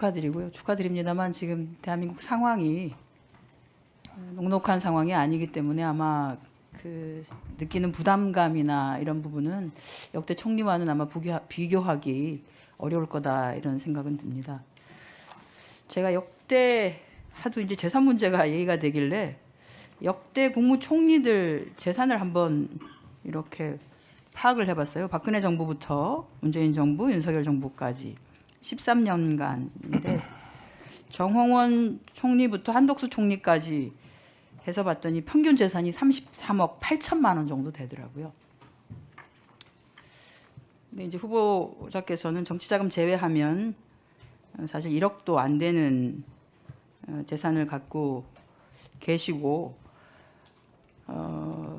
축하드리고요. 축하드립니다만 지금 대한민국 상황이 녹록한 상황이 아니기 때문에 아마 그 느끼는 부담감이나 이런 부분은 역대 총리와는 아마 비교하기 어려울 거다 이런 생각은 듭니다. 제가 역대 하도 이제 재산 문제가 얘기가 되길래 역대 국무총리들 재산을 한번 이렇게 파악을 해봤어요. 박근혜 정부부터 문재인 정부, 윤석열 정부까지 13년간인데 정홍원 총리부터 한덕수 총리까지 해서 봤더니 평균 재산이 33억 8천만 원 정도 되더라고요. 근데 이제 후보자께서는 정치자금 제외하면 사실 1억도 안 되는 재산을 갖고 계시고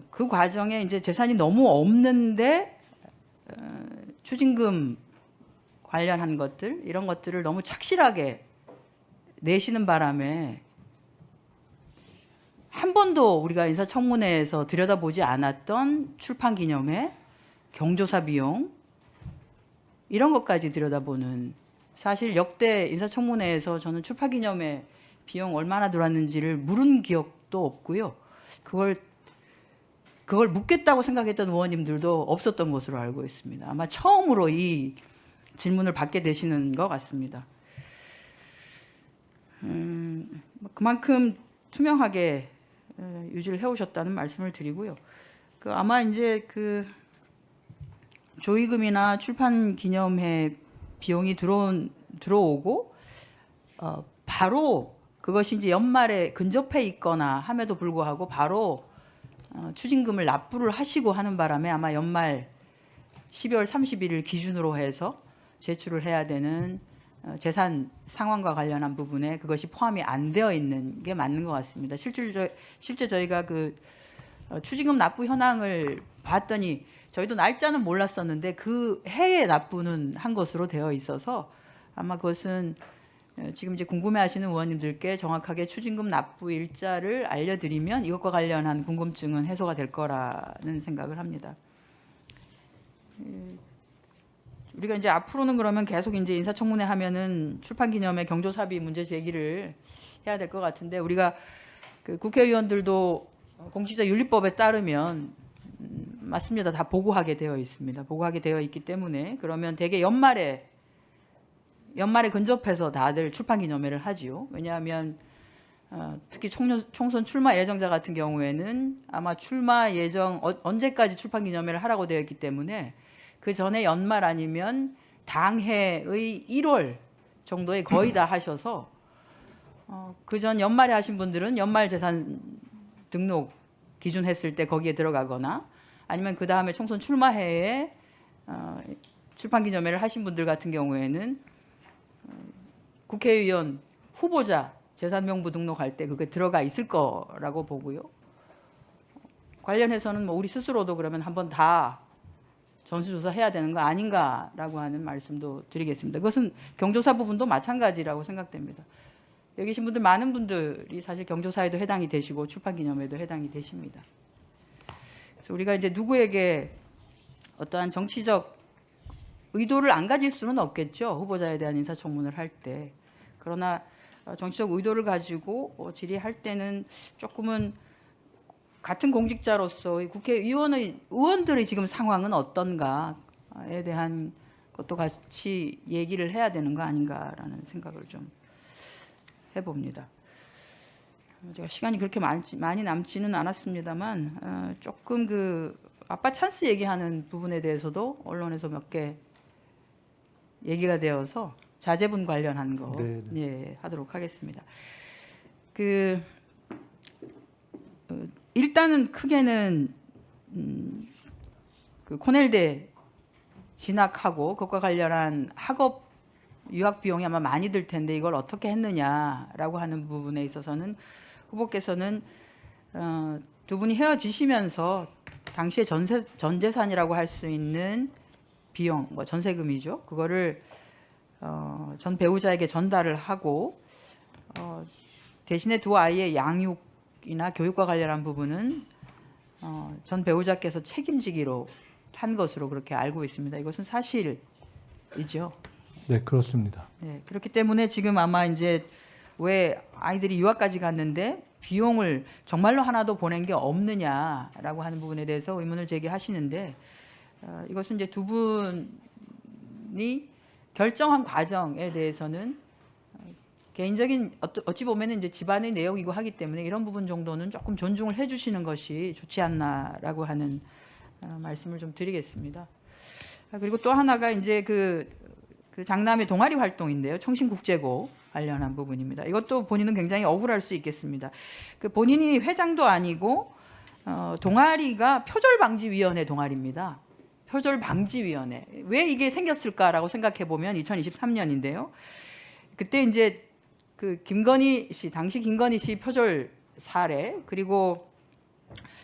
그 과정에 이제 재산이 너무 없는데 추징금 관련한 것들 이런 것들을 너무 착실하게 내시는 바람에 한 번도 우리가 인사청문회에서 들여다보지 않았던 출판 기념회, 경조사 비용 이런 것까지 들여다보는 사실 역대 인사청문회에서 저는 출판 기념회 비용 얼마나 들어왔는지를 물은 기억도 없고요. 그걸 묻겠다고 생각했던 의원님들도 없었던 것으로 알고 있습니다. 아마 처음으로 이 질문을 받게 되시는 것 같습니다. 그만큼 투명하게 유지를 해오셨다는 말씀을 드리고요. 아마 이제 그 조의금이나 출판 기념회 비용이 들어오고 바로 그것이 이제 연말에 근접해 있거나 함에도 불구하고 바로 추징금을 납부를 하시고 하는 바람에 아마 연말 12월 31일 기준으로 해서 제출을 해야 되는 재산 상황과 관련한 부분에 그것이 포함이 안 되어 있는 게 맞는 것 같습니다. 실제 저희가 그 추징금 납부 현황을 봤더니 저희도 날짜는 몰랐었는데 그 해에 납부는 한 것으로 되어 있어서 아마 그것은 지금 이제 궁금해하시는 의원님들께 정확하게 추징금 납부 일자를 알려드리면 이것과 관련한 궁금증은 해소가 될 거라는 생각을 합니다. 우리가 이제 앞으로는 그러면 계속 이제 인사청문회 하면은 출판기념회 경조사비 문제 제기를 해야 될 것 같은데 우리가 그 국회의원들도 공직자윤리법에 따르면 맞습니다. 다 보고하게 되어 있습니다. 보고하게 되어 있기 때문에 그러면 대개 연말에 근접해서 다들 출판기념회를 하지요. 왜냐하면 특히 총선 출마 예정자 같은 경우에는 아마 출마 예정 언제까지 출판기념회를 하라고 되어 있기 때문에 그 전에 연말 아니면 당해의 1월 정도에 거의 다 하셔서 그 전 연말에 하신 분들은 연말 재산 등록 기준 했을 때 거기에 들어가거나 아니면 그 다음에 총선 출마해에 출판기념회를 하신 분들 같은 경우에는 국회의원 후보자 재산명부 등록할 때 그게 들어가 있을 거라고 보고요. 관련해서는 뭐 우리 스스로도 그러면 한번 다 전수조사해야 되는 거 아닌가라고 하는 말씀도 드리겠습니다. 그것은 경조사 부분도 마찬가지라고 생각됩니다. 여기 계신 분들 많은 분들이 사실 경조사에도 해당이 되시고 출판기념회도 해당이 되십니다. 그래서 우리가 이제 누구에게 어떠한 정치적 의도를 안 가질 수는 없겠죠. 후보자에 대한 인사청문을 할 때. 그러나 정치적 의도를 가지고 질의할 때는 조금은 같은 공직자로서의 의원들의 지금 상황은 어떤가에 대한 것도 같이 얘기를 해야 되는 거 아닌가라는 생각을 좀 해봅니다. 제가 시간이 그렇게 많이 남지는 않았습니다만 조금 그 아빠 찬스 얘기하는 부분에 대해서도 언론에서 몇 개 얘기가 되어서 자제분 관련한 거 예, 하도록 하겠습니다. 일단은 크게는 그 코넬대 진학하고 그것과 관련한 학업 유학 비용이 아마 많이 들 텐데 이걸 어떻게 했느냐라고 하는 부분에 있어서는 후보께서는 두 분이 헤어지시면서 당시에 전 재산이라고 할 수 있는 비용, 뭐 전세금이죠. 그거를 전 배우자에게 전달을 하고 대신에 두 아이의 양육이나 교육과 관련한 부분은 전 배우자께서 책임지기로 한 것으로 그렇게 알고 있습니다. 이것은 사실이죠. 네, 그렇습니다. 네, 그렇기 때문에 지금 아마 이제 왜 아이들이 유학까지 갔는데 비용을 정말로 하나도 보낸 게 없느냐라고 하는 부분에 대해서 의문을 제기하시는데 이것은 이제 두 분이 결정한 과정에 대해서는 개인적인 어찌 보면 이제 집안의 내용이고 하기 때문에 이런 부분 정도는 조금 존중을 해주시는 것이 좋지 않나라고 하는 말씀을 좀 드리겠습니다. 그리고 또 하나가 이제 그 장남의 동아리 활동인데요. 청신국제고 관련한 부분입니다. 이것도 본인은 굉장히 억울할 수 있겠습니다. 그 본인이 회장도 아니고 동아리가 표절방지위원회 동아리입니다. 표절방지위원회. 왜 이게 생겼을까라고 생각해 보면 2023년인데요. 그때 이제 그 김건희 씨, 당시 김건희 씨 표절 사례, 그리고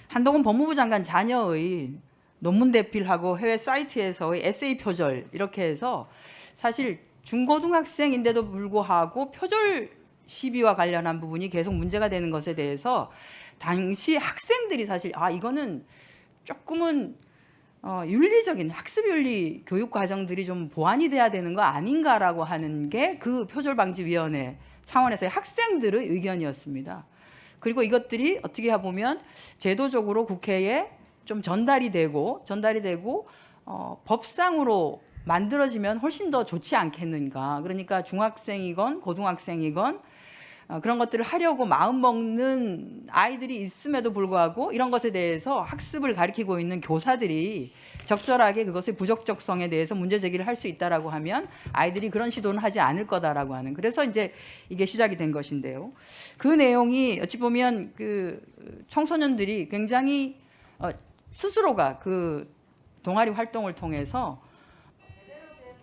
한동훈 법무부 장관 자녀의 논문 대필하고 해외 사이트에서의 에세이 표절 이렇게 해서 사실 중고등학생인데도 불구하고 표절 시비와 관련한 부분이 계속 문제가 되는 것에 대해서 당시 학생들이 사실 이거는 조금은 윤리적인 학습윤리 교육 과정들이 좀 보완이 돼야 되는 거 아닌가라고 하는 게 그 표절방지위원회 차원에서의 학생들의 의견이었습니다. 그리고 이것들이 어떻게 보면 제도적으로 국회에 좀 전달이 되고 법상으로 만들어지면 훨씬 더 좋지 않겠는가. 그러니까 중학생이건 고등학생이건 그런 것들을 하려고 마음먹는 아이들이 있음에도 불구하고 이런 것에 대해서 학습을 가리키고 있는 교사들이 적절하게 그것의 부적격성에 대해서 문제 제기를 할 수 있다라고 하면 아이들이 그런 시도는 하지 않을 거다라고 하는, 그래서 이제 이게 시작이 된 것인데요. 그 내용이 어찌 보면 그 청소년들이 굉장히 스스로가 그 동아리 활동을 통해서 제대로 된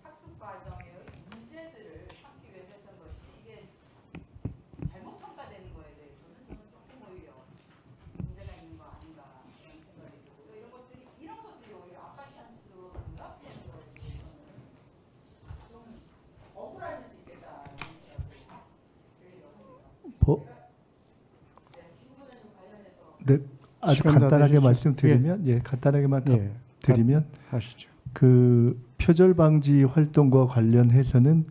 학습 과정의 문제들을 삼기 위해서 했던 것이 이게 잘못 평가되는 거에 대해서는 저는 조금 오히려 문제가 있는 거 아닌가 하는 생각이 들고요. 이런 것들이 오히려 아빠 찬스인가 좀 억울하실 수 있겠다는 생각이 들어요. 네, 아주 시간 다 간단하게 되셨죠? 말씀드리면, 간단하게만 드리면 하시죠. 그 표절 방지 활동과 관련해서는